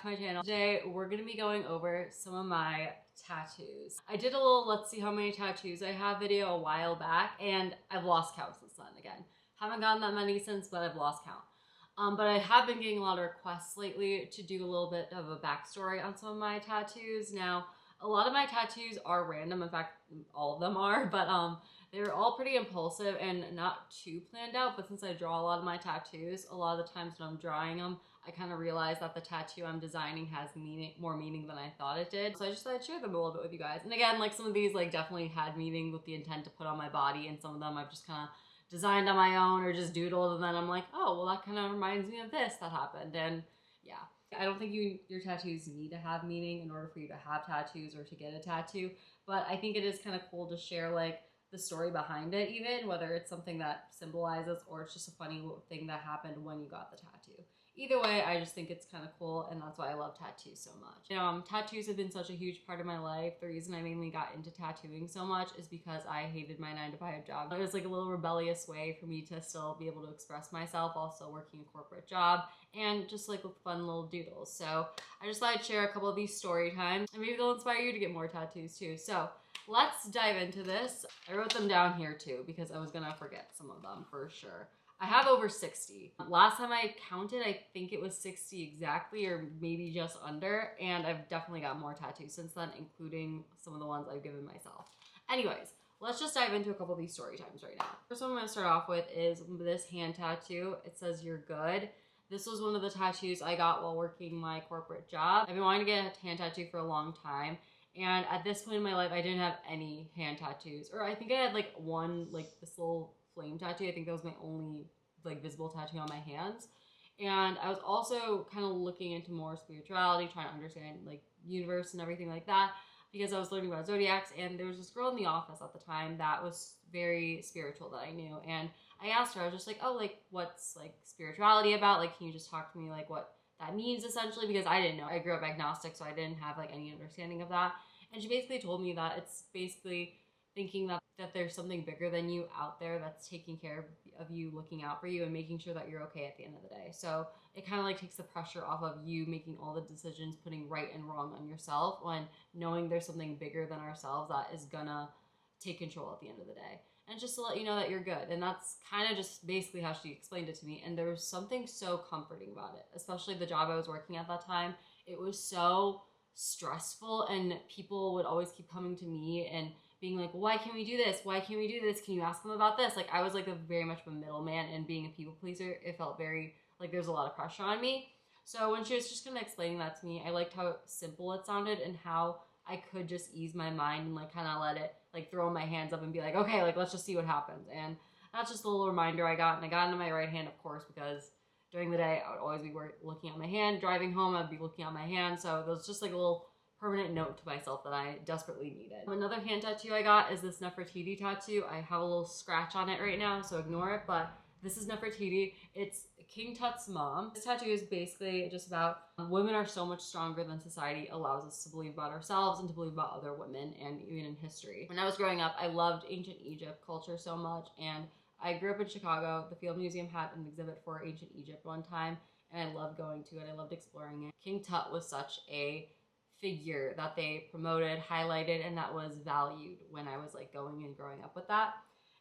to my channel. Today we're gonna be going over some of my tattoos. I did a little let's see how many tattoos I have video a while back, and I've lost count since then again. Haven't gotten that many since, but I've lost count. But I have been getting a lot of requests lately to do a little bit of a backstory on some of my tattoos. Now, a lot of my tattoos are random. In fact, all of them are, but they're all pretty impulsive and not too planned out. But since I draw a lot of my tattoos, a lot of the times when I'm drawing them, I kind of realize that the tattoo I'm designing has more meaning than I thought it did. So I just thought I'd share them a little bit with you guys. And again, like some of these like definitely had meaning with the intent to put on my body, and some of them I've just kind of designed on my own or just doodled, and then I'm like, oh, well, that kind of reminds me of this that happened. And yeah, I don't think your tattoos need to have meaning in order for you to have tattoos or to get a tattoo, but I think it is kind of cool to share like the story behind it, even whether it's something that symbolizes or it's just a funny thing that happened when you got the tattoo. Either way, I just think it's kind of cool, and that's why I love tattoos so much. You know, tattoos have been such a huge part of my life. The reason I mainly got into tattooing so much is because I hated my 9-to-5 job. It was like a little rebellious way for me to still be able to express myself while still working a corporate job, and just like with fun little doodles. So I just thought I'd share a couple of these story times, and maybe they'll inspire you to get more tattoos too. So let's dive into this. I wrote them down here too because I was gonna forget some of them for sure. I have over 60. Last time I counted, I think it was 60 exactly, or maybe just under, and I've definitely got more tattoos since then, including some of the ones I've given myself. Anyways, let's just dive into a couple of these story times right now. First one I'm gonna start off with is this hand tattoo. It says, "You're good." This was one of the tattoos I got while working my corporate job. I've been wanting to get a hand tattoo for a long time, and at this point in my life, I didn't have any hand tattoos. Or I think I had like one, like this little flame tattoo. I think that was my only like visible tattoo on my hands. And I was also kind of looking into more spirituality, trying to understand like universe and everything like that, because I was learning about zodiacs, and there was this girl in the office at the time that was very spiritual that I knew. And I asked her, I was just like, oh, like what's like spirituality about? Like, can you just talk to me like what that means essentially? Because I didn't know. I grew up agnostic, so I didn't have like any understanding of that. And she basically told me that it's basically thinking that there's something bigger than you out there that's taking care of you, looking out for you, and making sure that you're okay at the end of the day. So it kind of like takes the pressure off of you making all the decisions, putting right and wrong on yourself, when knowing there's something bigger than ourselves that is gonna take control at the end of the day. And just to let you know that you're good. And that's kind of just basically how she explained it to me. And there was something so comforting about it, especially the job I was working at that time. It was so stressful, and people would always keep coming to me and being like, well, why can't we do this? Why can't we do this? Can you ask them about this? Like, I was like very much of a middleman, and being a people pleaser, it felt very like there's a lot of pressure on me. So when she was just kind of explaining that to me, I liked how simple it sounded and how I could just ease my mind and like kind of let it like throw my hands up and be like, okay, like let's just see what happens. And that's just a little reminder I got. And I got into my right hand, of course, because during the day I would always be looking at my hand. Driving home, I'd be looking at my hand. So it was just like a little permanent note to myself that I desperately needed. Another hand tattoo I got is this Nefertiti tattoo. I have a little scratch on it right now, so ignore it, but this is Nefertiti. It's King Tut's mom. This tattoo is basically just about women are so much stronger than society allows us to believe about ourselves and to believe about other women, and even in history. When I was growing up, I loved ancient Egypt culture so much, and I grew up in Chicago. The Field Museum had an exhibit for ancient Egypt one time, and I loved going to it. I loved exploring it. King Tut was such a figure that they promoted, highlighted, and that was valued when I was like going and growing up with that.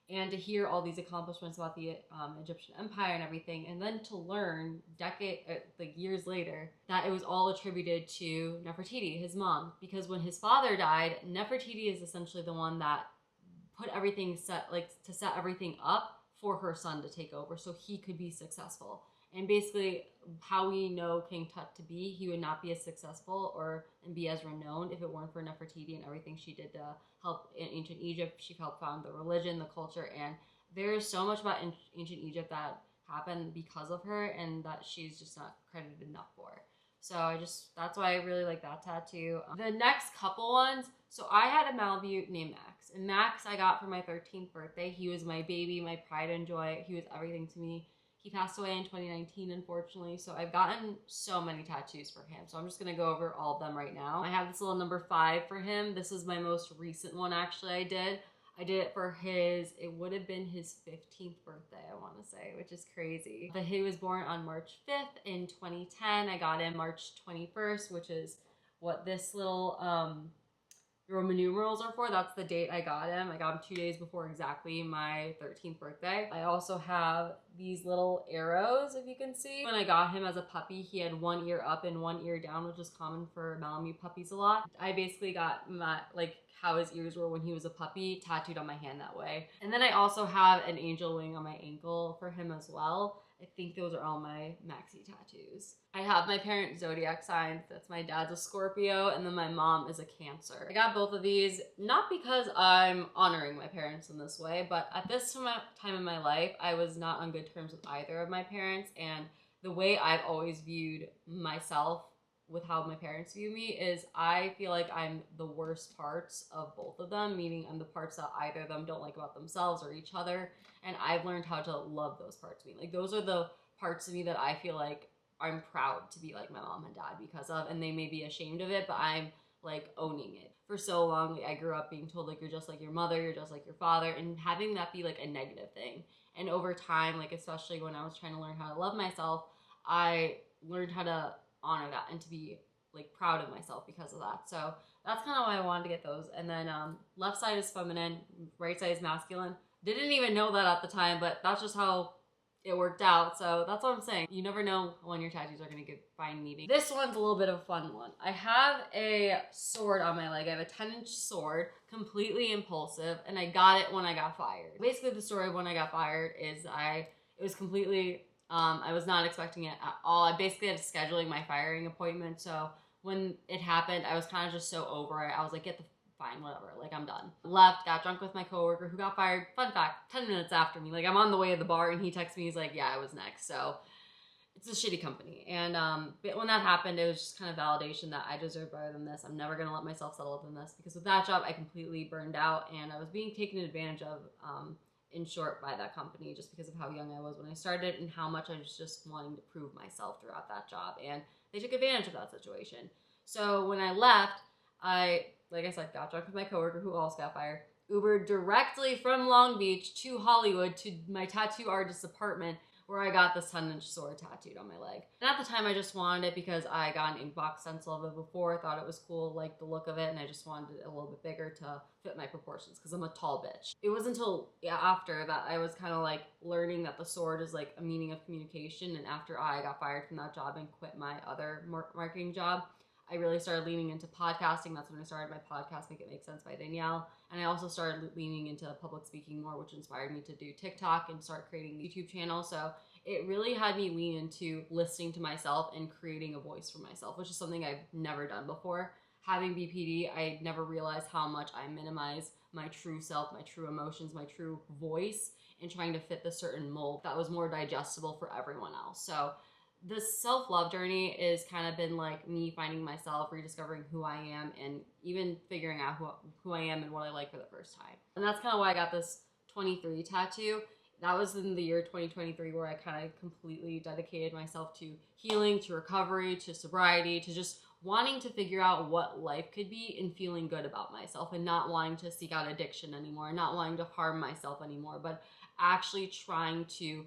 And to hear all these accomplishments about the Egyptian Empire and everything, and then to learn years later that it was all attributed to Nefertiti, his mom, because when his father died, Nefertiti is essentially the one that put everything set everything up for her son to take over so he could be successful. And basically how we know King Tut to be, he would not be as successful and be as renowned if it weren't for Nefertiti and everything she did to help in ancient Egypt. She helped found the religion, the culture, and there is so much about ancient Egypt that happened because of her and that she's just not credited enough for. So that's why I really like that tattoo. The next couple ones, so I had a Malamute named Max. And Max I got for my 13th birthday. He was my baby, my pride and joy. He was everything to me. He passed away in 2019, unfortunately, so I've gotten so many tattoos for him. So I'm just going to go over all of them right now. I have this little number 5 for him. This is my most recent one, actually, I did. I did it for it would have been his 15th birthday, I want to say, which is crazy. But he was born on March 5th in 2010. I got him March 21st, which is what this little Roman numerals are for. That's the date I got him. I got him 2 days before exactly my 13th birthday. I also have these little arrows, if you can see. When I got him as a puppy, he had one ear up and one ear down, which is common for Malamute puppies a lot. I basically got how his ears were when he was a puppy tattooed on my hand that way. And then I also have an angel wing on my ankle for him as well. I think those are all my maxi tattoos. I have my parents' zodiac signs. That's my dad's a Scorpio, and then my mom is a Cancer. I got both of these not because I'm honoring my parents in this way, but at this time in my life, I was not on good terms with either of my parents, and the way I've always viewed myself with how my parents view me is I feel like I'm the worst parts of both of them, meaning I'm the parts that either of them don't like about themselves or each other. And I've learned how to love those parts of me. Like, those are the parts of me that I feel like I'm proud to be like my mom and dad because of, and they may be ashamed of it, but I'm like owning it. For so long, like, I grew up being told like, you're just like your mother, you're just like your father, and having that be like a negative thing. And over time, like, especially when I was trying to learn how to love myself, I learned how to honor that and to be like proud of myself because of that. So that's kind of why I wanted to get those. And then left side is feminine, right side is masculine. Didn't even know that at the time, but that's just how it worked out. So that's what I'm saying. You never know when your tattoos are going to find meaning. This one's a little bit of a fun one. I have a sword on my leg. I have a 10-inch sword, completely impulsive, and I got it when I got fired. Basically, the story of when I got fired is it was completely I was not expecting it at all. I basically had scheduling my firing appointment. So when it happened, I was kind of just so over it. I was like, fine, whatever. Like, I'm done. Left, got drunk with my coworker who got fired. Fun fact, 10 minutes after me. Like, I'm on the way to the bar and he texts me. He's like, yeah, I was next. So it's a shitty company. And but when that happened, it was just kind of validation that I deserve better than this. I'm never going to let myself settle than this, because with that job, I completely burned out and I was being taken advantage of in short by that company, just because of how young I was when I started and how much I was just wanting to prove myself throughout that job, and they took advantage of that situation. So when I left, like I said, got drunk with my coworker who also got fired, Ubered directly from Long Beach to Hollywood to my tattoo artist's apartment, where I got this 10-inch sword tattooed on my leg. And at the time, I just wanted it because I got an ink box stencil of it before, thought it was cool, liked the look of it, and I just wanted it a little bit bigger to fit my proportions because I'm a tall bitch. It was until after that I was kind of like learning that the sword is like a meaning of communication, and after I got fired from that job and quit my other marketing job, I really started leaning into podcasting. That's when I started my podcast, Make It Make Sense by Danielle. And I also started leaning into public speaking more, which inspired me to do TikTok and start creating a YouTube channel. So it really had me lean into listening to myself and creating a voice for myself, which is something I've never done before. Having BPD, I never realized how much I minimize my true self, my true emotions, my true voice, in trying to fit the certain mold that was more digestible for everyone else. So this self-love journey is kind of been like me finding myself, rediscovering who I am, and even figuring out who I am and what I like for the first time. And that's kind of why I got this 23 tattoo. That was in the year 2023, where I kind of completely dedicated myself to healing, to recovery, to sobriety, to just wanting to figure out what life could be and feeling good about myself, and not wanting to seek out addiction anymore, not wanting to harm myself anymore, but actually trying to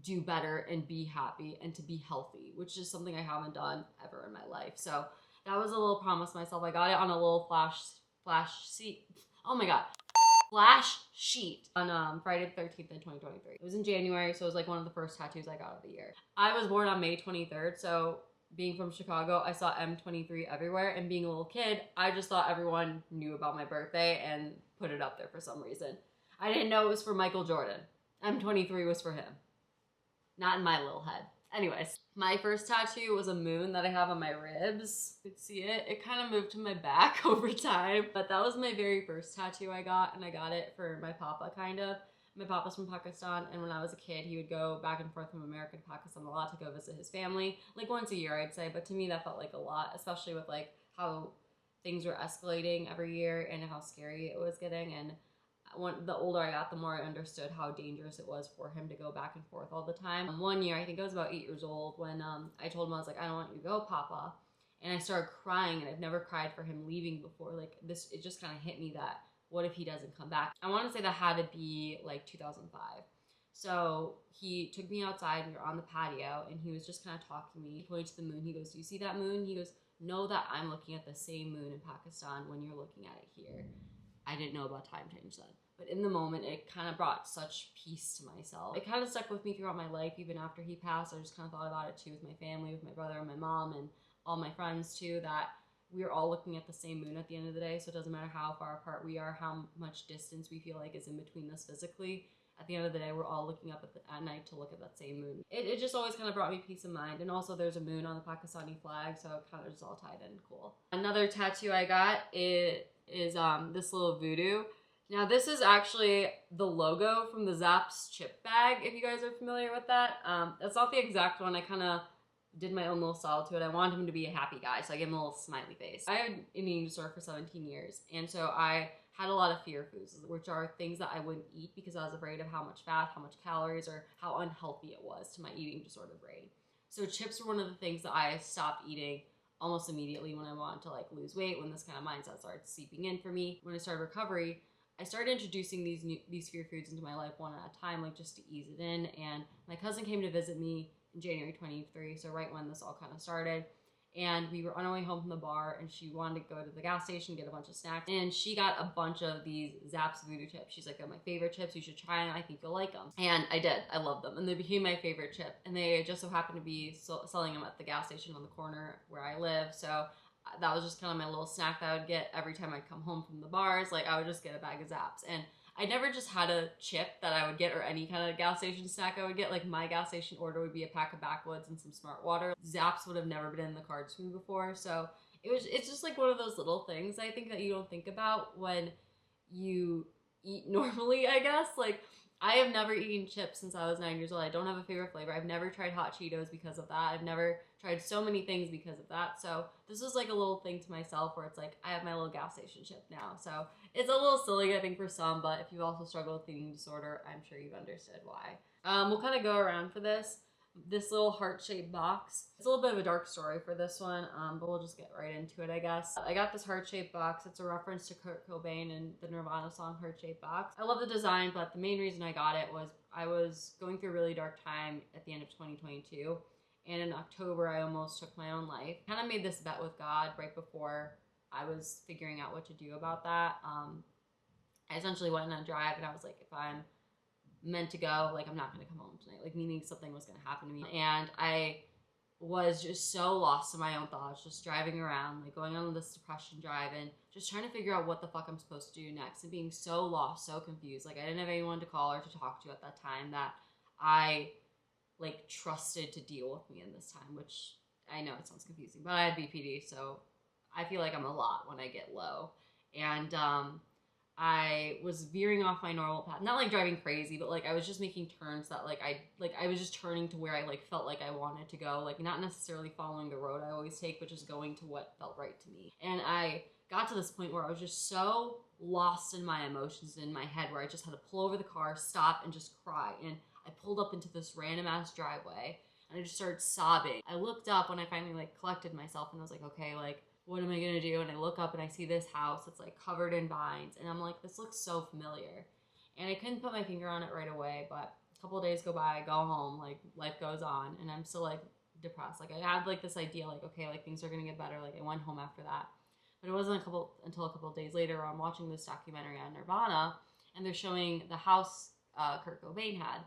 do better and be happy and to be healthy, which is something I haven't done ever in my life. So that was a little promise myself. I got it on a little flash sheet. Oh my God. Flash sheet on Friday the 13th in 2023. It was in January, so it was like one of the first tattoos I got of the year. I was born on May 23rd, so being from Chicago, I saw M23 everywhere, and being a little kid, I just thought everyone knew about my birthday and put it up there for some reason. I didn't know it was for Michael Jordan. M23 was for him. Not in my little head. Anyways, my first tattoo was a moon that I have on my ribs. You could see it. It kind of moved to my back over time, but that was my very first tattoo I got, and I got it for my papa, kind of. My papa's from Pakistan, and when I was a kid, he would go back and forth from America to Pakistan a lot to go visit his family, like once a year, I'd say, but to me that felt like a lot, especially with like how things were escalating every year and how scary it was getting. And the older I got, the more I understood how dangerous it was for him to go back and forth all the time. One year, I think I was about 8 years old, when I told him, I was like, I don't want you to go, Papa. And I started crying, and I've never cried for him leaving before. Like this, it just kind of hit me that what if he doesn't come back? I want to say that had to be like 2005. So he took me outside, we were on the patio, and he was just kind of talking to me. He pointed to the moon. He goes, "Do you see that moon?" He goes, "Know that I'm looking at the same moon in Pakistan when you're looking at it here." I didn't know about time change then. But in the moment, it kind of brought such peace to myself. It kind of stuck with me throughout my life, even after he passed. I just kind of thought about it too with my family, with my brother and my mom, and all my friends too, that we are all looking at the same moon at the end of the day. So it doesn't matter how far apart we are, how much distance we feel like is in between us physically. At the end of the day, we're all looking up at night to look at that same moon. It just always kind of brought me peace of mind. And also there's a moon on the Pakistani flag, so it kind of just all tied in cool. Another tattoo I got is this little voodoo. Now this is actually the logo from the Zapp's chip bag, if you guys are familiar with that. That's not the exact one. I kind of did my own little style to it. I wanted him to be a happy guy, so I gave him a little smiley face. I had an eating disorder for 17 years, and so I had a lot of fear foods, which are things that I wouldn't eat because I was afraid of how much fat, how much calories, or how unhealthy it was to my eating disorder brain. So chips were one of the things that I stopped eating almost immediately when I wanted to like lose weight, when this kind of mindset started seeping in for me. When I started recovery, I started introducing these fear foods into my life one at a time, like just to ease it in. And my cousin came to visit me in January 23, so right when this all kind of started. And we were on our way home from the bar, and she wanted to go to the gas station, get a bunch of snacks. And she got a bunch of these Zapp's voodoo chips. She's like, "They're my favorite chips. You should try them. I think you'll like them." And I did. I loved them. And they became my favorite chip. And they just so happened to be selling them at the gas station on the corner where I live. So that was just kind of my little snack that I would get every time I'd come home from the bars. Like I would just get a bag of Zapp's. And I never just had a chip that I would get or any kind of gas station snack I would get. Like my gas station order would be a pack of Backwoods and some Smart Water. Zapp's would have never been in the cards for me before. So it's just like one of those little things I think that you don't think about when you eat normally, I guess. Like I have never eaten chips since I was 9 years old. I don't have a favorite flavor. I've never tried hot Cheetos because of that. I've never tried so many things because of that. So this was like a little thing to myself where it's like, I have my little gas station chip now. So it's a little silly, I think, for some, but if you've also struggled with eating disorder, I'm sure you've understood why. We'll kind of go around for this. This little heart-shaped box. It's a little bit of a dark story for this one, but we'll just get right into it, I guess. I got this heart-shaped box. It's a reference to Kurt Cobain and the Nirvana song Heart-Shaped Box. I love the design, but the main reason I got it was I was going through a really dark time at the end of 2022, and in October, I almost took my own life. Kind of made this bet with God right before I was figuring out what to do about that. I essentially went on a drive, and I was like, if I'm meant to go, like I'm not gonna come home tonight, like meaning something was gonna happen to me. And I was just so lost in my own thoughts, just driving around, like going on this depression drive and just trying to figure out what the fuck I'm supposed to do next, and being so lost, so confused. Like I didn't have anyone to call or to talk to at that time that I like trusted to deal with me in this time, which I know it sounds confusing, but I had BPD, so I feel like I'm a lot when I get low. And I was veering off my normal path, not like driving crazy, but like I was just making turns that I was just turning to where I like felt like I wanted to go, like not necessarily following the road I always take, but just going to what felt right to me. And I got to this point where I was just so lost in my emotions in my head where I just had to pull over the car, stop, and just cry. And I pulled up into this random ass driveway and I just started sobbing. I looked up when I finally like collected myself, and I was like, okay, like what am I gonna do? And I look up and I see this house that's like covered in vines, and I'm like, this looks so familiar. And I couldn't put my finger on it right away, but a couple of days go by, I go home, like life goes on, and I'm still like depressed. Like I had like this idea, like okay, like things are gonna get better. Like I went home after that, but it wasn't until a couple of days later where I'm watching this documentary on Nirvana, and they're showing the house Kurt Cobain had.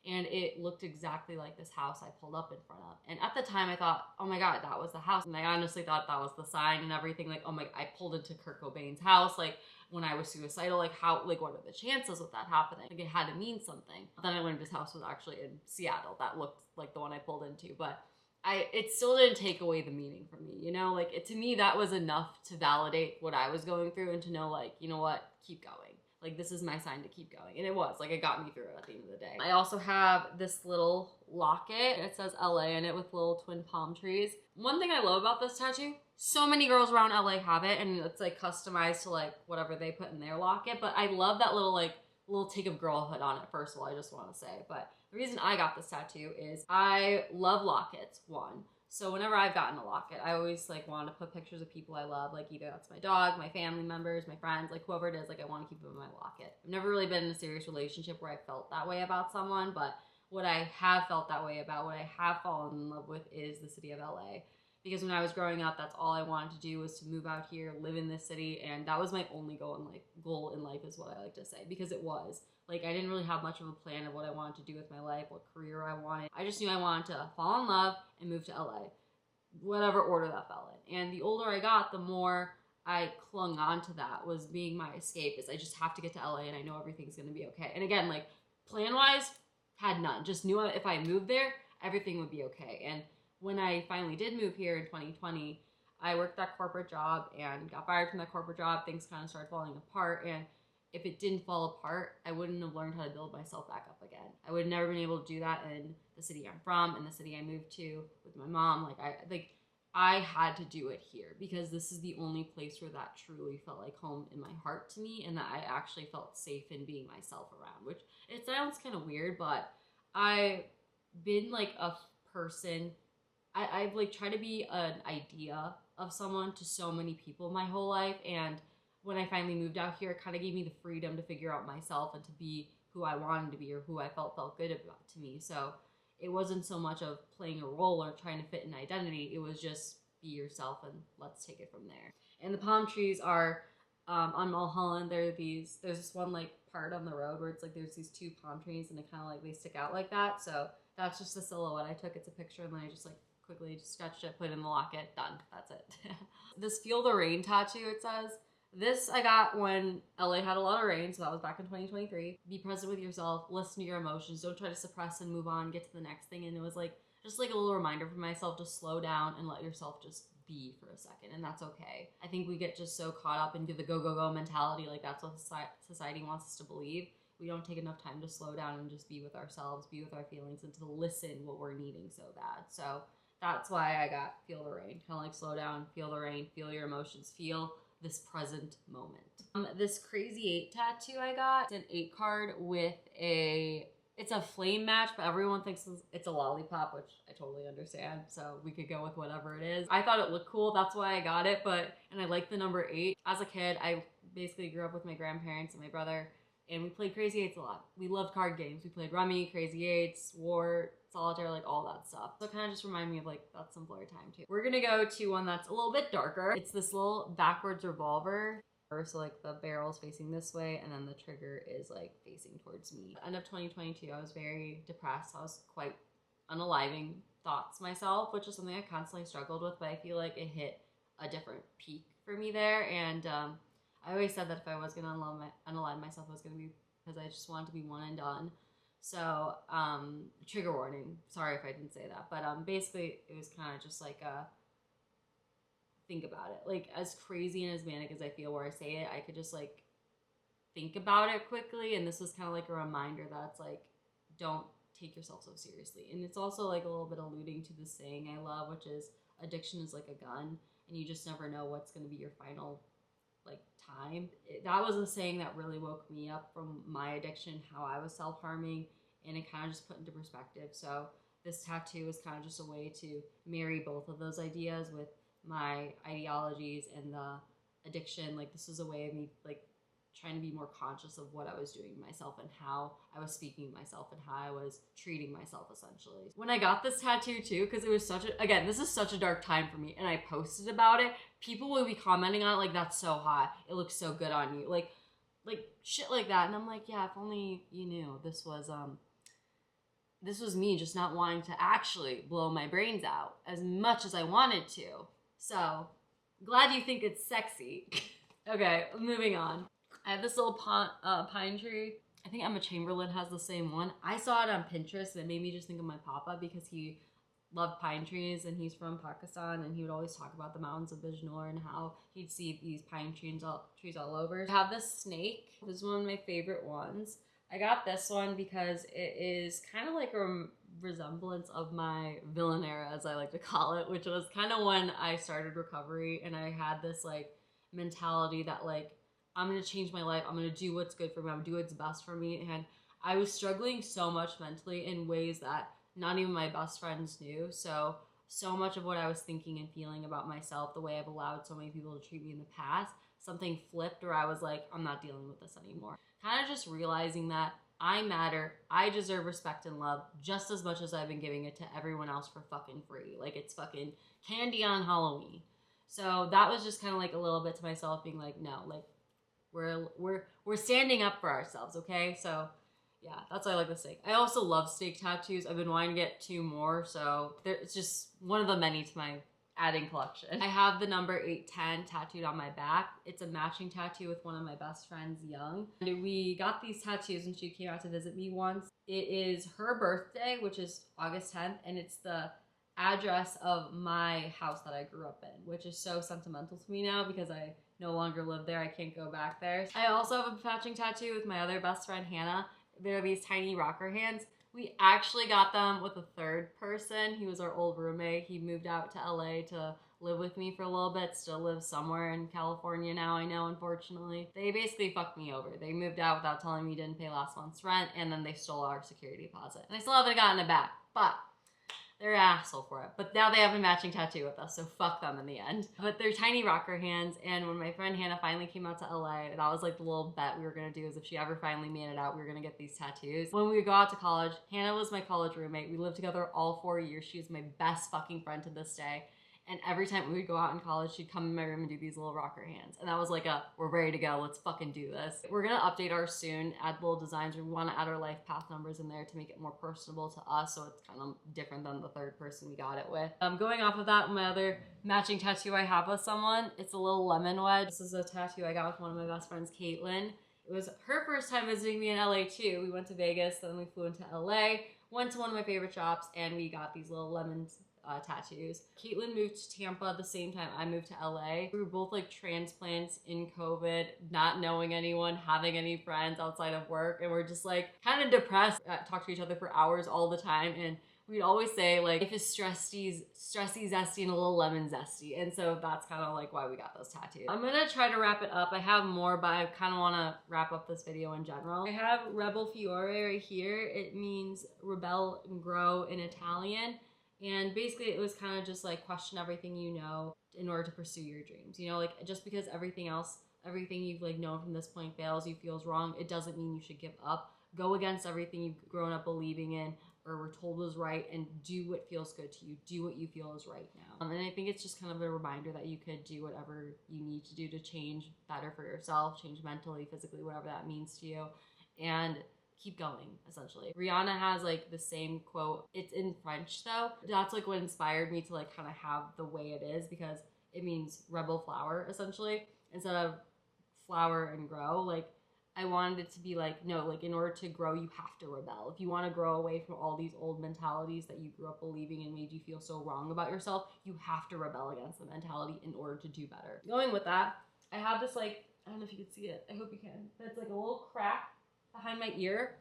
And it looked exactly like this house I pulled up in front of. And at the time I thought, oh my God, that was the house. And I honestly thought that was the sign and everything. Like, oh my, I pulled into Kurt Cobain's house. Like when I was suicidal, like how, like what are the chances of that happening? Like it had to mean something. Then I learned his house was actually in Seattle. That looked like the one I pulled into, but it still didn't take away the meaning from me, you know? Like to me, that was enough to validate what I was going through and to know like, you know what, keep going. Like, this is my sign to keep going. And it was. Like, it got me through it at the end of the day. I also have this little locket. It says LA in it with little twin palm trees. One thing I love about this tattoo, so many girls around LA have it, and it's, like, customized to, like, whatever they put in their locket. But I love that little, like, little take of girlhood on it, first of all, I just want to say. But the reason I got this tattoo is I love lockets, one. So whenever I've gotten a locket, I always like want to put pictures of people I love, like either that's my dog, my family members, my friends, like whoever it is, like I want to keep them in my locket. I've never really been in a serious relationship where I felt that way about someone, but what I have felt that way about, what I have fallen in love with is the city of LA. Because when I was growing up, that's all I wanted to do was to move out here, live in this city, and that was my only goal in life is what I like to say, because it was. Like, I didn't really have much of a plan of what I wanted to do with my life, what career I wanted. I just knew I wanted to fall in love and move to LA, whatever order that fell in. And the older I got, the more I clung on to that, was being my escape, is I just have to get to LA and I know everything's gonna be okay. And again, like, plan-wise, had none. Just knew if I moved there, everything would be okay. And when I finally did move here in 2020, I worked that corporate job and got fired from that corporate job. Things kind of started falling apart. And if it didn't fall apart, I wouldn't have learned how to build myself back up again. I would have never been able to do that in the city I'm from, in the city I moved to with my mom. I had to do it here because this is the only place where that truly felt like home in my heart to me, and that I actually felt safe in being myself around, which it sounds kind of weird, but I've been like a person. I've like tried to be an idea of someone to so many people my whole life, and when I finally moved out here, it kind of gave me the freedom to figure out myself and to be who I wanted to be or who I felt good about to me. So it wasn't so much of playing a role or trying to fit an identity. It was just be yourself and let's take it from there. And the palm trees are on Mulholland. There's this one like part on the road where it's like there's these two palm trees and it kind of like they stick out like that. So that's just the silhouette I took. It's a picture and then I just like quickly just sketched it, put it in the locket, done. That's it. This Feel the Rain tattoo, it says. This I got when LA had a lot of rain, so that was back in 2023. Be present with yourself, listen to your emotions, don't try to suppress and move on, get to the next thing. And it was like, just like a little reminder for myself to slow down and let yourself just be for a second, and that's okay. I think we get just so caught up into the go, go, go mentality, like that's what society wants us to believe. We don't take enough time to slow down and just be with ourselves, be with our feelings, and to listen what we're needing so bad. So that's why I got Feel the Rain, kind of like slow down, feel the rain, feel your emotions, feel this present moment. This Crazy 8 tattoo I got, it's an 8 card with it's a flame match, but everyone thinks it's a lollipop, which I totally understand. So we could go with whatever it is. I thought it looked cool, that's why I got it, and I like the number 8. As a kid, I basically grew up with my grandparents and my brother, and we played Crazy 8s a lot. We loved card games. We played Rummy, Crazy 8s, War, Solitaire, like all that stuff. So it kind of just reminded me of like that simpler time too. We're gonna go to one that's a little bit darker. It's this little backwards revolver. So like the barrel's facing this way and then the trigger is like facing towards me. End of 2022, I was very depressed. I was quite unaliving thoughts myself, which is something I constantly struggled with, but I feel like it hit a different peak for me there. And I always said that if I was gonna unalive myself, it was gonna be because I just wanted to be one and done. So, trigger warning, sorry if I didn't say that, but basically it was kind of just like think about it. Like, as crazy and as manic as I feel where I say it, I could just like think about it quickly, and this was kind of like a reminder that it's like, don't take yourself so seriously. And it's also like a little bit alluding to the saying I love, which is addiction is like a gun, and you just never know what's going to be your final like time. That was a saying that really woke me up from my addiction, how I was self-harming, and it kind of just put into perspective. So this tattoo is kind of just a way to marry both of those ideas with my ideologies and the addiction. Like, this was a way of me like trying to be more conscious of what I was doing to myself and how I was speaking to myself and how I was treating myself, essentially. When I got this tattoo too, because it was again, this is such a dark time for me, and I posted about it, people would be commenting on it like, that's so hot, it looks so good on you, like shit like that. And I'm like, yeah, if only you knew this was me just not wanting to actually blow my brains out as much as I wanted to. So glad you think it's sexy. Okay, moving on. I have this little pine tree. I think Emma Chamberlain has the same one. I saw it on Pinterest and it made me just think of my papa, because he loved pine trees and he's from Pakistan, and he would always talk about the mountains of Bijnor and how he'd see these pine trees all over. I have this snake. This is one of my favorite ones. I got this one because it is kind of like a resemblance of my villain era, as I like to call it, which was kind of when I started recovery, and I had this like mentality that like, I'm gonna change my life, I'm gonna do what's good for me, I'm gonna do what's best for me. And I was struggling so much mentally in ways that not even my best friends knew. So so much of what I was thinking and feeling about myself, the way I've allowed so many people to treat me in the past, something flipped where I was like, I'm not dealing with this anymore. Kind of just realizing that I matter, I deserve respect and love just as much as I've been giving it to everyone else for fucking free. Like, it's fucking candy on Halloween. So that was just kind of like a little bit to myself being like, no, like we're standing up for ourselves, okay? So yeah, that's why I like the steak. I also love steak tattoos. I've been wanting to get 2 more, so it's just one of the many to my adding collection. I have the number 810 tattooed on my back. It's a matching tattoo with one of my best friends, Young. And we got these tattoos when she came out to visit me once. It is her birthday, which is August 10th, and it's the address of my house that I grew up in, which is so sentimental to me now because I no longer live there. I can't go back there. I also have a matching tattoo with my other best friend, Hannah. They're these tiny rocker hands. We actually got them with a third person. He was our old roommate. He moved out to LA to live with me for a little bit, still lives somewhere in California now, I know, unfortunately. They basically fucked me over. They moved out without telling me didn't pay last month's rent, and then they stole our security deposit. And I still haven't gotten it back, but they're an asshole for it. But now they have a matching tattoo with us, so fuck them in the end. But they're tiny rocker hands, and when my friend Hannah finally came out to LA, that was like the little bet we were gonna do, is if she ever finally made it out, we were gonna get these tattoos. When we would go out to college, Hannah was my college roommate. We lived together all 4 years. She is my best fucking friend to this day. And every time we would go out in college, she'd come in my room and do these little rocker hands. And that was like we're ready to go, let's fucking do this. We're gonna update ours soon, add little designs. We wanna add our life path numbers in there to make it more personable to us, so it's kind of different than the third person we got it with. Going off of that, my other matching tattoo I have with someone, it's a little lemon wedge. This is a tattoo I got with one of my best friends, Caitlin. It was her first time visiting me in LA too. We went to Vegas, then we flew into LA, went to one of my favorite shops, and we got these little lemons tattoos. Caitlin moved to Tampa the same time I moved to LA. We were both like transplants in COVID, not knowing anyone, having any friends outside of work, and we're just like kind of depressed, talk to each other for hours all the time, and we'd always say like, life is stressy, zesty, and a little lemon zesty. And so that's kind of like why we got those tattoos. I'm gonna try to wrap it up. I have more, but I kind of want to wrap up this video in general. I have Rebel Fiore right here. It means rebel and grow in Italian. And basically it was kind of just like question everything you know in order to pursue your dreams. You know, like just because everything you've like known from this point fails, you feels wrong, it doesn't mean you should give up. Go against everything you've grown up believing in or were told was right, and do what feels good to you. Do what you feel is right now. And I think it's just kind of a reminder that you could do whatever you need to do to change better for yourself, change mentally, physically, whatever that means to you. And keep going, essentially. Rihanna has like the same quote. It's in French though. That's like what inspired me to like kind of have the way it is, because it means rebel flower, essentially. Instead of flower and grow, like I wanted it to be like, no, like in order to grow, you have to rebel. If you want to grow away from all these old mentalities that you grew up believing and made you feel so wrong about yourself, you have to rebel against the mentality in order to do better. Going with that, I have this like, I don't know if you can see it. I hope you can. But it's like a little crack behind my ear.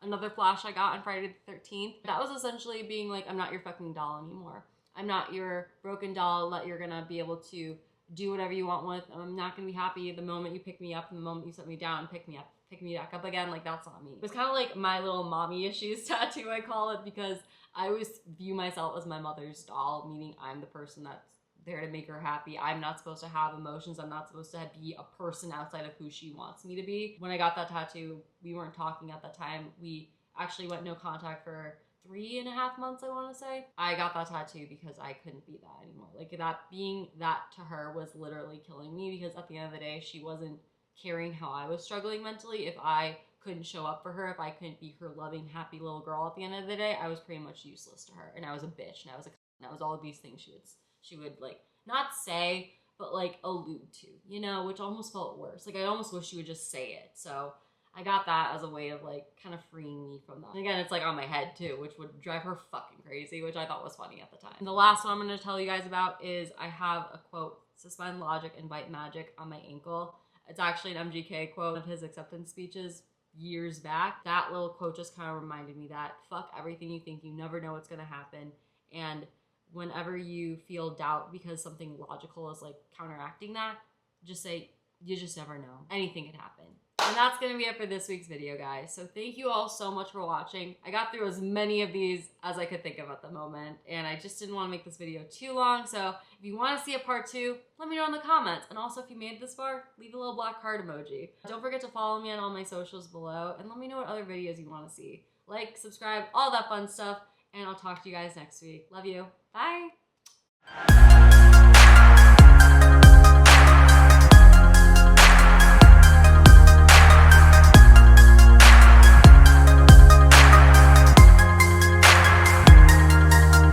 Another flash I got on Friday the 13th. That was essentially being like, I'm not your fucking doll anymore. I'm not your broken doll that you're gonna be able to do whatever you want with. I'm not gonna be happy the moment you pick me up and the moment you set me down and pick me back up again. Like, that's not me. It was kind of like my little mommy issues tattoo, I call it, because I always view myself as my mother's doll, meaning I'm the person that's there to make her happy. I'm not supposed to have emotions. I'm not supposed to be a person outside of who she wants me to be. When I got that tattoo, we weren't talking at that time. We actually went no contact for 3.5 months, I want to say. I got that tattoo because I couldn't be that anymore. Like, that being that to her was literally killing me, because at the end of the day, she wasn't caring how I was struggling mentally. If I couldn't show up for her, if I couldn't be her loving, happy little girl at the end of the day, I was pretty much useless to her. And I was a bitch, and I was all of these things she would like not say, but like allude to, you know, which almost felt worse. Like, I almost wish she would just say it. So I got that as a way of like kind of freeing me from that. And again, it's like on my head too, which would drive her fucking crazy, which I thought was funny at the time. And the last one I'm going to tell you guys about is I have a quote, suspend logic, invite magic, on my ankle. It's actually an MGK quote of his acceptance speeches years back. That little quote just kind of reminded me that fuck everything you think, you never know what's going to happen. And whenever you feel doubt because something logical is like counteracting that, just say, you just never know. Anything could happen. And that's gonna be it for this week's video, guys. So thank you all so much for watching. I got through as many of these as I could think of at the moment, and I just didn't want to make this video too long. So if you want to see a part 2, let me know in the comments. And also, if you made it this far, leave a little black heart emoji. Don't forget to follow me on all my socials below, and let me know what other videos you want to see. Like, subscribe, all that fun stuff, and I'll talk to you guys next week. Love you. Bye.